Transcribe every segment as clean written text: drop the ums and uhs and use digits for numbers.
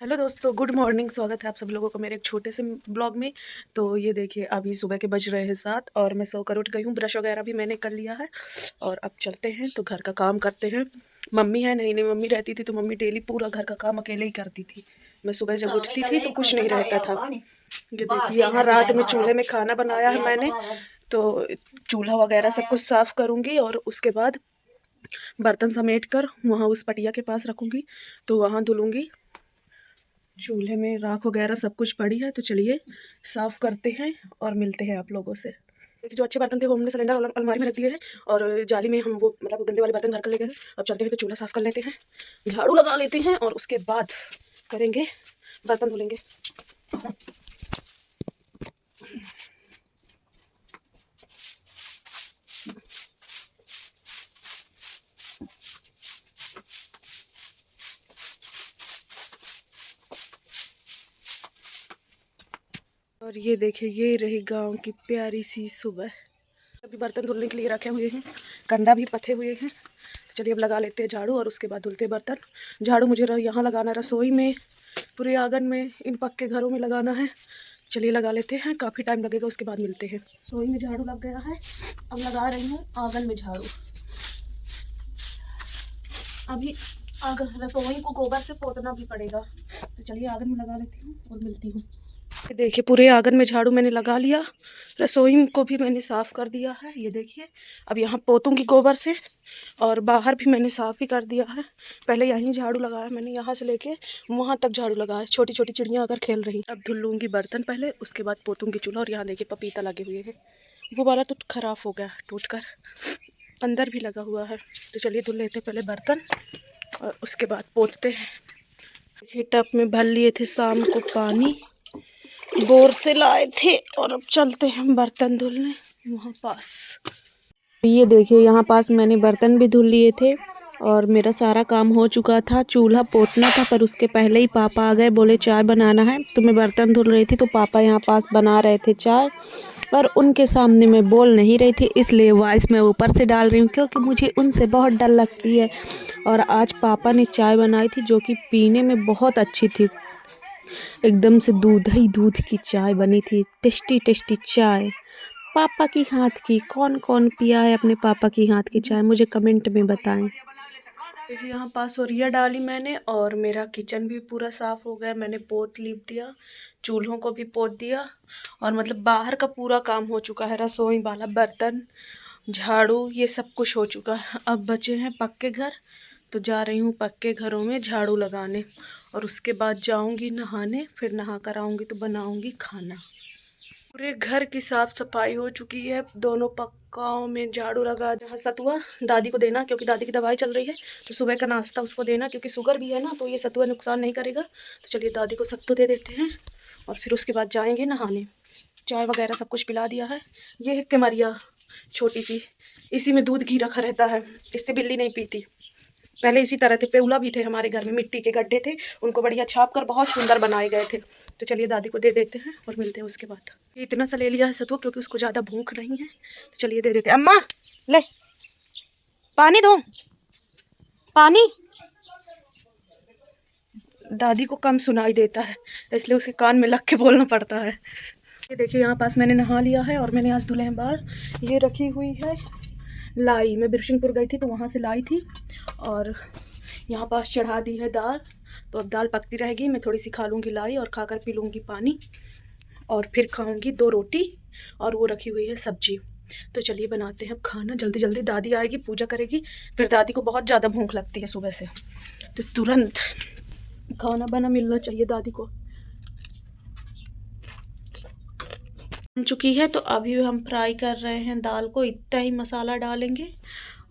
Hello दोस्तों, good morning. स्वागत है आप सब लोगों को मेरे एक छोटे से ब्लॉग में। तो ये देखिए, अभी सुबह के बज रहे हैं 7 और मैं सोकर उठ गई हूँ। ब्रश वगैरह भी मैंने कर लिया है और अब चलते हैं तो घर का काम करते हैं। मम्मी है नहीं, मम्मी रहती थी तो मम्मी डेली पूरा घर का काम अकेले ही करती थी। मैं सुबह जब उठती थी तो कुछ नहीं रहता था। ये देखिए, यहाँ रात में चूल्हे में खाना बनाया है मैंने, तो चूल्हा वगैरह सब कुछ साफ़ करूँगी और उसके बाद बर्तन समेट कर वहाँ उस पटिया के पास रखूँगी, तो वहाँ धुलूँगी। चूल्हे में राख वगैरह सब कुछ पड़ी है, तो चलिए साफ़ करते हैं और मिलते हैं आप लोगों से। देखिए, जो अच्छे बर्तन थे वो हमने सिलेंडर अलमारी में रख दिए हैं और जाली में हम वो मतलब गंदे वाले बर्तन भर कर ले गए हैं। अब चलते हैं तो चूल्हा साफ़ कर लेते हैं, झाड़ू लगा लेते हैं और उसके बाद करेंगे बर्तन धुलेंगे। और ये देखिए, ये रही गांव की प्यारी सी सुबह। अभी बर्तन धुलने के लिए रखे हुए हैं, कंडा भी पथे हुए हैं। तो चलिए अब लगा लेते हैं झाड़ू और उसके बाद धुलते बर्तन। झाड़ू मुझे यहाँ लगाना, रसोई में, पूरे आंगन में, इन पक्के घरों में लगाना है। चलिए लगा लेते हैं, काफ़ी टाइम लगेगा, उसके बाद मिलते हैं। रसोई में झाड़ू लग गया है, अब लगा रही हूँ आंगन में झाड़ू। अभी रसोई को गोबर से पोतना भी पड़ेगा, तो चलिए आंगन में लगा लेती हूँ और मिलती हूँ। देखिए, पूरे आंगन में झाड़ू मैंने लगा लिया, रसोई को भी मैंने साफ़ कर दिया है। ये देखिए, अब यहाँ पोतूंगी गोबर से और बाहर भी मैंने साफ़ ही कर दिया है। पहले यहीं झाड़ू लगाया मैंने, यहाँ से लेके वहाँ तक झाड़ू लगाया। छोटी छोटी चिड़ियाँ अगर खेल रही। अब धुल लूँगी बर्तन पहले, उसके बाद पोतूंगी चूल्हा। और यहाँ देखिए पपीता लगे हुए हैं, वो वाला तो ख़राब हो गया टूट कर, अंदर भी लगा हुआ है। तो चलिए धुल लेते पहले बर्तन और उसके बाद पोतते हैं। देखिए, टब में भर लिए थे शाम को पानी, बोर से लाए थे, और अब चलते हैं बर्तन धुलने वहाँ पास। ये देखिए, यहाँ पास मैंने बर्तन भी धुल लिए थे और मेरा सारा काम हो चुका था। चूल्हा पोतना था, पर उसके पहले ही पापा आ गए, बोले चाय बनाना है। तो मैं बर्तन धुल रही थी तो पापा यहाँ पास बना रहे थे चाय, और उनके सामने मैं बोल नहीं रही थी, इसलिए वॉइस मैं ऊपर से डाल रही हूँ, क्योंकि मुझे उनसे बहुत डर लगती है। और आज पापा ने चाय बनाई थी जो कि पीने में बहुत अच्छी थी, एकदम से दूध ही दूध की चाय बनी थी, टेस्टी टेस्टी चाय। पापा की हाथ की, कौन कौन पिया है अपने पापा की हाथ की चाय, मुझे कमेंट में बताएं। देखिए, यहाँ पास ओरिया डाली मैंने और मेरा किचन भी पूरा साफ़ हो गया। मैंने पोत लीप दिया, चूल्हों को भी पोत दिया और मतलब बाहर का पूरा काम हो चुका है। रसोई वाला, बर्तन, झाड़ू, ये सब कुछ हो चुका है। अब बचे हैं पक्के घर, तो जा रही हूँ पक्के घरों में झाड़ू लगाने और उसके बाद जाऊँगी नहाने। फिर नहा कर आऊँगी तो बनाऊँगी खाना। पूरे घर की साफ सफाई हो चुकी है, दोनों पक्काओं में झाड़ू लगा। यहाँ सतुआ दादी को देना, क्योंकि दादी की दवाई चल रही है, तो सुबह का नाश्ता उसको देना, क्योंकि शुगर भी है ना, तो ये सतुआ नुकसान नहीं करेगा। तो चलिए दादी को सत्तू दे देते हैं और फिर उसके बाद जाएंगे नहाने। चाय वगैरह सब कुछ पिला दिया है। ये है कमरिया छोटी सी, इसी में दूध घी रखा रहता है, इससे बिल्ली नहीं पीती। पहले इसी तरह थे, पेउला भी थे हमारे घर में, मिट्टी के गड्ढे थे, उनको बढ़िया छाप कर बहुत सुंदर बनाए गए थे। तो चलिए दादी को दे देते हैं और मिलते हैं उसके बाद। इतना सा ले लिया है सतुआ, क्योंकि उसको ज़्यादा भूख नहीं है, तो चलिए दे देते हैं। अम्मा ले पानी दो, पानी। दादी को कम सुनाई देता है, इसलिए उसके कान में लग के बोलना पड़ता है। ये देखिए, यहाँ पास मैंने नहा लिया है और मैंने आज धुले हैं बाल। ये रखी हुई है लाई, मैं बिरशिंगपुर गई थी तो वहाँ से लाई थी, और यहाँ पास चढ़ा दी है दाल। तो अब दाल पकती रहेगी, मैं थोड़ी सी खा लूँगी लाई और खाकर पी लूँगी पानी, और फिर खाऊँगी 2 रोटी, और वो रखी हुई है सब्जी। तो चलिए बनाते हैं अब खाना जल्दी जल्दी। दादी आएगी, पूजा करेगी, फिर दादी को बहुत ज़्यादा भूख लगती है सुबह से, तो तुरंत खाना बना मिलना चाहिए दादी को। बन चुकी है, तो अभी हम फ्राई कर रहे हैं दाल को। इतना ही मसाला डालेंगे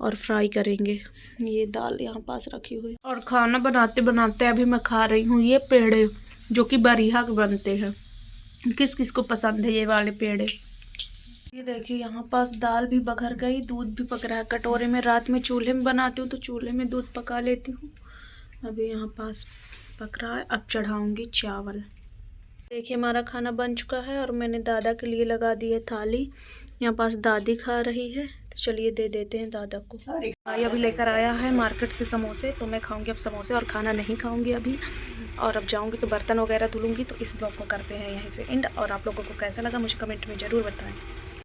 और फ्राई करेंगे। ये दाल यहाँ पास रखी हुई, और खाना बनाते बनाते अभी मैं खा रही हूँ ये पेड़े, जो कि बरिहा के बनते हैं। किस किस को पसंद है ये वाले पेड़े। ये देखिए, यहाँ पास दाल भी बघर गई, दूध भी पक रहा है कटोरे में। रात में चूल्हे में बनाती हूँ तो चूल्हे में दूध पका लेती हूँ। अभी यहाँ पास पक रहा है, अब चढ़ाऊँगी चावल। देखिए, हमारा खाना बन चुका है और मैंने दादा के लिए लगा दी है थाली। यहाँ पास दादी खा रही है, तो चलिए दे देते हैं दादा को। भाई अभी लेकर आया है मार्केट से समोसे, तो मैं खाऊंगी अब समोसे और खाना नहीं खाऊंगी अभी। और अब जाऊंगी तो बर्तन वगैरह धुलूंगी। तो इस ब्लॉग को करते हैं यहीं से एंड। और आप लोगों को कैसा लगा मुझे कमेंट में ज़रूर बताएं।